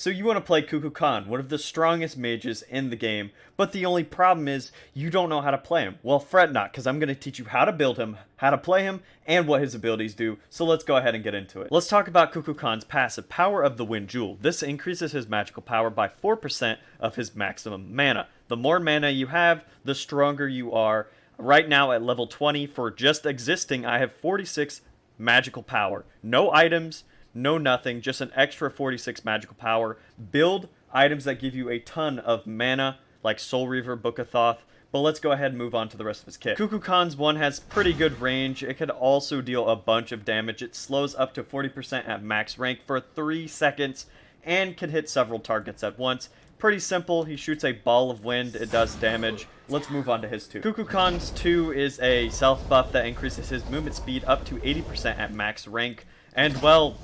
So you want to play Kukulkan, one of the strongest mages in the game, but the only problem is you don't know how to play him. Well, fret not, because I'm going to teach you how to build him, how to play him, and what his abilities do, so let's go ahead and get into it. Let's talk about Kukulkan's passive, Power of the Wind Jewel. This increases his magical power by 4% of his maximum mana. The more mana you have, the stronger you are. Right now at level 20, for just existing, I have 46 magical power. No items, no nothing, just an extra 46 magical power. Build items that give you a ton of mana, like Soul Reaver, Book of Thoth. But let's go ahead and move on to the rest of his kit. Kukulkan's one has pretty good range. It could also deal a bunch of damage. It slows up to 40% at max rank for 3 seconds and can hit several targets at once. Pretty simple. He shoots a ball of wind. It does damage. Let's move on to his 2. Kukulkan's 2 is a self buff that increases his movement speed up to 80% at max rank. And, well,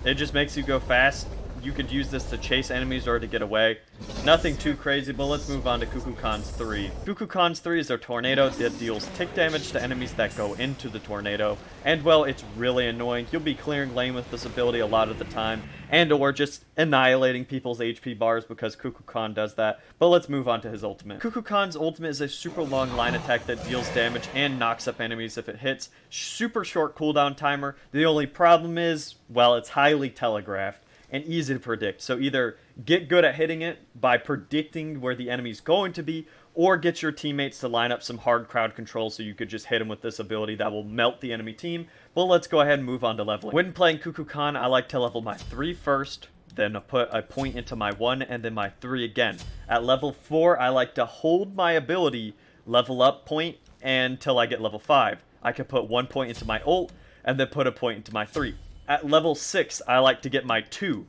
it just makes you go fast. You could use this to chase enemies or to get away. Nothing too crazy, but let's move on to Kukulkan's 3. Kukulkan's 3 is a tornado that deals tick damage to enemies that go into the tornado. And, well, it's really annoying. You'll be clearing lane with this ability a lot of the time, and or just annihilating people's HP bars because Kukulkan does that. But let's move on to his ultimate. Kukulkan's ultimate is a super long line attack that deals damage and knocks up enemies if it hits. Super short cooldown timer. The only problem is, well, it's highly telegraphed and easy to predict. So either get good at hitting it by predicting where the enemy's going to be, or get your teammates to line up some hard crowd control so you could just hit them with this ability that will melt the enemy team. But let's go ahead and move on to leveling. When playing Kukulkan, I like to level my 3 first, then put a point into my 1, and then my 3 again. At level 4, I like to hold my ability level up point until I get level 5. I can put 1 point into my ult, and then put a point into my 3. At level 6, I like to get my 2,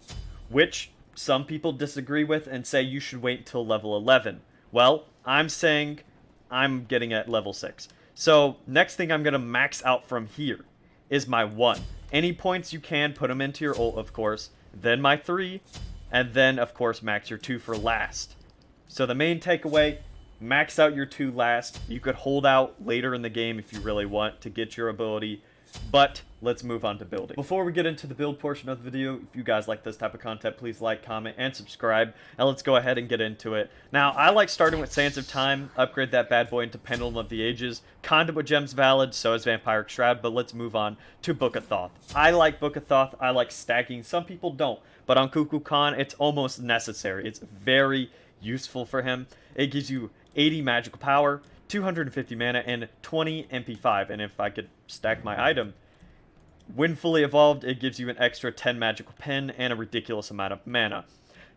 which some people disagree with and say you should wait until level 11. Well, I'm saying I'm getting at level 6. So, next thing I'm going to max out from here is my 1. Any points you can, put them into your ult, of course. Then my 3, and then, of course, max your 2 for last. So the main takeaway, max out your 2 last. You could hold out later in the game if you really want to get your ability. But let's move on to building. Before we get into the build portion of the video, if you guys like this type of content, please like, comment, and subscribe. And let's go ahead and get into it. Now, I like starting with Sands of Time, upgrade that bad boy into Pendulum of the Ages. Conduit with Gems valid, so is Vampiric Shroud, but let's move on to Book of Thoth. I like Book of Thoth, I like stacking. Some people don't, but on Kukulkan, it's almost necessary. It's very useful for him. It gives you 80 magical power, 250 mana, and 20 MP5. And if I could stack my item, when fully evolved, it gives you an extra 10 magical pen and a ridiculous amount of mana.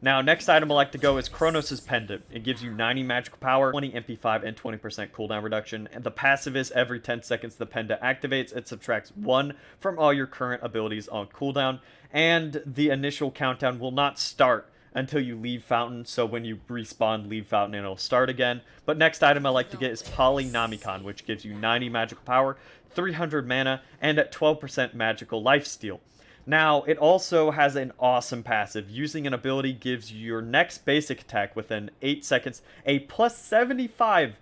Now, next item I like to go is Kronos' Pendant. It gives you 90 magical power, 20 MP5, and 20% cooldown reduction. And the passive is every 10 seconds the pendant activates, it subtracts 1 from all your current abilities on cooldown. And the initial countdown will not start until you leave Fountain, so when you respawn, leave Fountain, and it'll start again. But next item I like to get is Polynomicon, which gives you 90 magical power, 300 mana, and at 12% magical lifesteal. Now, it also has an awesome passive. Using an ability gives you your next basic attack within 8 seconds a plus 75%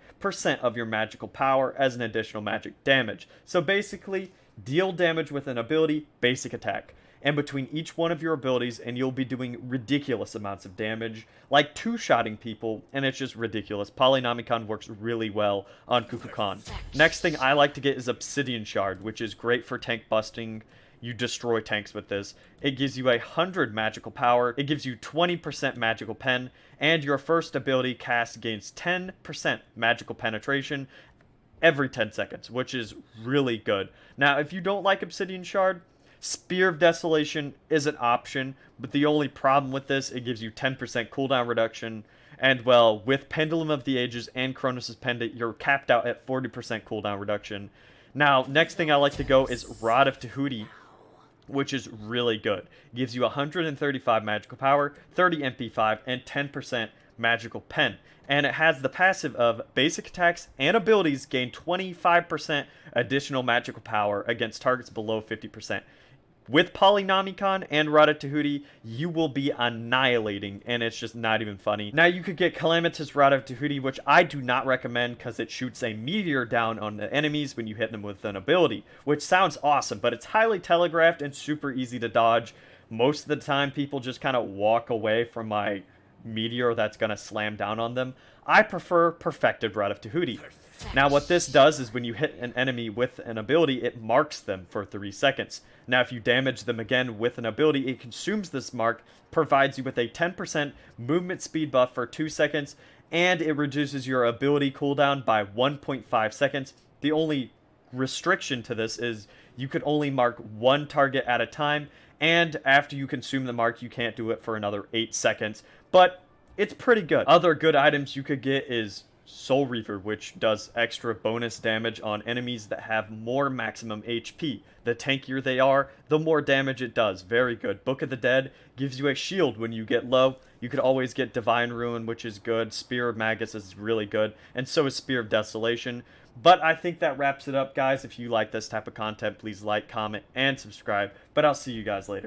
of your magical power as an additional magic damage. So basically, deal damage with an ability, basic attack. And between each one of your abilities, and you'll be doing ridiculous amounts of damage, like two-shotting people, and it's just ridiculous. Polynomicon works really well on Kukulkan. Next thing I like to get is Obsidian Shard, which is great for tank busting. You destroy tanks with this. It gives you 100 magical power, it gives you 20% magical pen, and your first ability cast gains 10% magical penetration every 10 seconds, which is really good. Now, if you don't like Obsidian Shard, Spear of Desolation is an option, but the only problem with this, it gives you 10% cooldown reduction, and well, with Pendulum of the Ages and Kronos' Pendant, you're capped out at 40% cooldown reduction. Now, next thing I like to go is Rod of Tahuti, which is really good. It gives you 135 magical power, 30 MP5, and 10% magical pen. And it has the passive of basic attacks and abilities gain 25% additional magical power against targets below 50%. With Polynomicon and Rada Tahuti, you will be annihilating, and it's just not even funny. Now, you could get Calamitous Rada Tahuti, which I do not recommend because it shoots a meteor down on the enemies when you hit them with an ability, which sounds awesome, but it's highly telegraphed and super easy to dodge. most of the time people just kind of walk away from my meteor that's going to slam down on them. I prefer Perfected Rod of Tahuti. Now what this does is when you hit an enemy with an ability, it marks them for 3 seconds. Now if you damage them again with an ability, it consumes this mark, provides you with a 10% movement speed buff for 2 seconds, and it reduces your ability cooldown by 1.5 seconds. The only restriction to this is you could only mark one target at a time, and after you consume the mark, you can't do it for another 8 seconds. But it's pretty good. Other good items you could get is Soul Reaver, which does extra bonus damage on enemies that have more maximum HP. The tankier they are, the more damage it does. Very good. Book of the Dead gives you a shield when you get low. You could always get Divine Ruin, which is good. Spear of Magus is really good. And so is Spear of Desolation. But I think that wraps it up, guys. If you like this type of content, please like, comment, and subscribe. But I'll see you guys later.